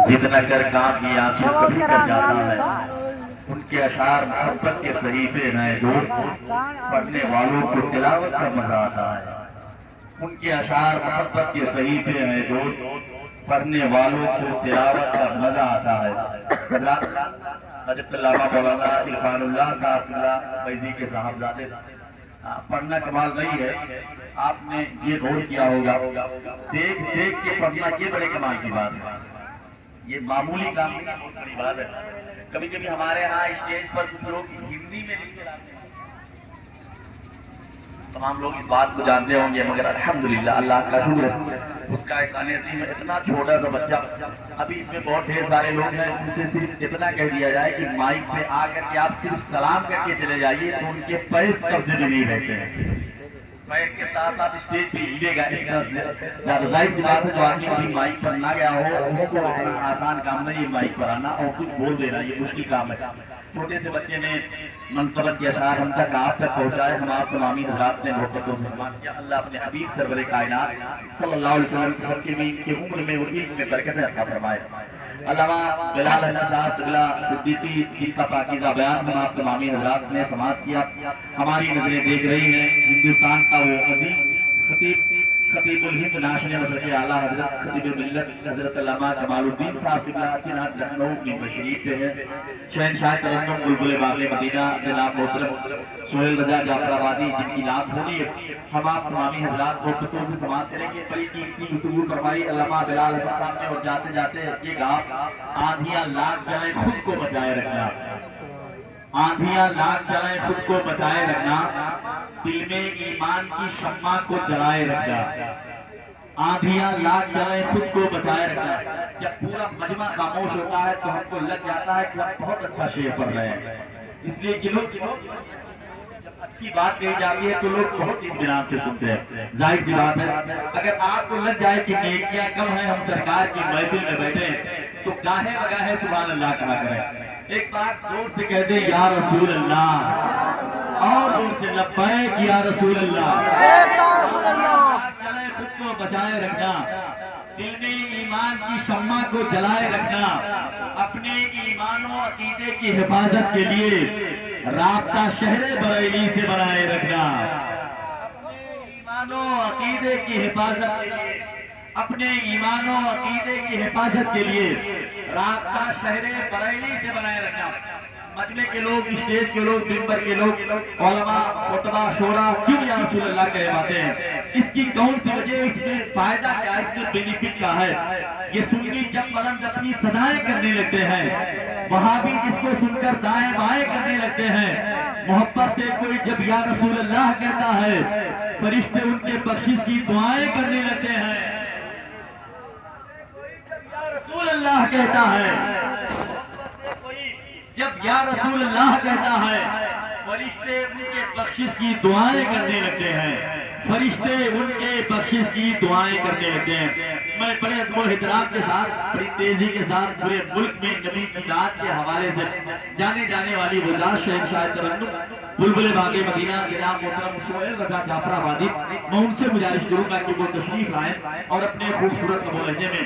جتنا کر کام کی آنسو کبھی کر جاتا ہے، ان کے اشعار محبت کے صحیفے ہیں دوست، پڑھنے والوں کو تلاوت کا مزہ آتا ہے۔ ان کے اشعار محبت کے صحیفے ہیں دوست، پڑھنے والوں کو تلاوت کا مزہ آتا ہے۔ حضرت علامہ مولانا عرفان اللہ صاحب اللہ فیضی کے صاحبزادے، پڑھنا کمال نہیں ہے، آپ نے یہ غور کیا ہوگا، دیکھ دیکھ کے پڑھنا یہ بڑے کمال کی بات ہے، یہ معمولی کام نہیں، بہت بڑی بات ہے۔ کبھی کبھی ہمارے ہاں اسٹیج پر کچھ لوگ ہندی میں لکھ کر آتے ہیں، تمام لوگ اس بات کو جانتے ہوں گے، مگر الحمدللہ اللہ کا شکر ہے، اس کا احسان عظیم ہے۔ اتنا چھوٹا سا بچہ، ابھی اس میں بہت ڈھیر سارے لوگ ہیں، ان سے صرف اتنا کہہ دیا جائے کہ مائک پہ آ کر کے آپ صرف سلام کر کے چلے جائیے تو ان کے پیر قبضے میں نہیں رہتے ہیں، پیر کے ساتھ ساتھ اسٹیج پہ ہلے گا، اتنا زیادہ ظاہر سی بات ہے۔ جو آدمی ابھی مائک پر نہ گیا ہو، آسان کام نہیں ہے مائک پر آنا اور کچھ بول دینا، یہ مشکل کام ہے۔ چھوٹے سے بچے نے منقبت کے اشعار ہم تک آپ تک پہنچائے، ہم آپ تمامی حضرات نے محبتوں سے سماعت کیا۔ اللہ اپنے حبیب سرور کائنات صلی اللہ علیہ وسلم کی عمر میں اور علم میں برکت عطا فرمائے۔ علامہ بلال احمد صاحب قبلہ صدیقی کی کا پاکیزہ بیان ہم آپ تمامی حضرات نے سماعت کیا۔ ہماری نظریں دیکھ رہی ہیں ہندوستان کا وہ عظیم خطیب الہند ناشن وزرت اعلیٰ حضرت خطیب ملت حضرت علامہ جمال الدین صاحب قبلہ چنانچہ لکھنؤ کی تشریف پہ ہے۔ شہنشاہ ترنم بلبل باغ مدینہ جناب محترم سہیل رضا جعفر آبادی جن کی نعت ہونی ہے، ہم آپ تمامی حضرات محبتوں سے سماعت کریں گے۔ بڑی قیمتی گفتگو فرمائی علامہ بلال احمد صاحب نے، اور جاتے جاتے یہ کہا، آندھیاں لاکھ چلیں خود کو بچائے رکھنا، آندھیاں لاکھ چلیں خود کو بچائے رکھنا، دل میں ایمان کی شمع کو جلائے رکھنا، آندھیاں لاکھ چلیں خود کو بچائے رکھنا۔ جب پورا مجمع خاموش ہوتا ہے تو ہم کو لگ جاتا ہے کہ ہم بہت اچھا شعر پڑھ رہے ہیں، اس لیے کہ لوگ جب اچھی بات کہی جاتی ہے تو لوگ بہت اطمینان سے سنتے ہیں، ظاہر سی بات ہے۔ اگر آپ کو لگ جائے کہ نیکیاں کم ہیں، ہم سرکار کی محفل میں بیٹھے ہیں، تو گاہے بگاہے سبحان اللہ کہا کریں، ایک بات زور سے کہہ دیں یا رسول اللہ، اور زور سے لبیک یا رسول اللہ۔ چلے خود کو بچائے رکھنا، دل میں ایمان کی شمع کو جلائے رکھنا، اپنے ایمان و عقیدے کی حفاظت کے لیے رابطہ شہر بریلی سے بنائے رکھنا، ایمان و عقیدے کی حفاظت کے لیے، اپنے ایمان و عقیدے کی حفاظت کے لیے رابطہ شہر بریلی سے بنائے رکھنا۔ مجمع کے لوگ، اسٹیج کے لوگ، ممبر کے لوگ، علماء، خطبہ، شورا کیوں یا رسول اللہ کہواتے ہیں؟ اس کی کون سی وجہ، اس میں فائدہ کیا ہے، اس میں بینیفٹ کیا ہے؟ یہ سنی جب بلند اپنی صدائیں کرنے لگتے ہیں، وہاں بھی جس کو سن کر دائیں بائیں کرنے لگتے ہیں، محبت سے کوئی جب یا رسول اللہ کہتا ہے، فرشتے ان کے بخشش کی دعائیں کرنے لگتے ہیں، رسول اللہ کہتا ہے، جب یا رسول اللہ کہتا ہے، فرشتے ان کے بخشش کی دعائیں کرنے لگتے ہیں، فرشتے ان کے بخشش کی دعائیں کرنے لگتے ہیں۔ میں بڑے ادب و احترام کے ساتھ، بڑی تیزی کے ساتھ پورے ملک میں نبی کی نعت کے حوالے سے جانے جانے والی وجہ شہنشاہ ترنم بلبل باغ مدینہ جناب محترم سہیل رضا جعفر آبادی، میں ان سے گزارش کروں گا کہ وہ تشریف لائیں اور اپنے خوبصورت لہجے میں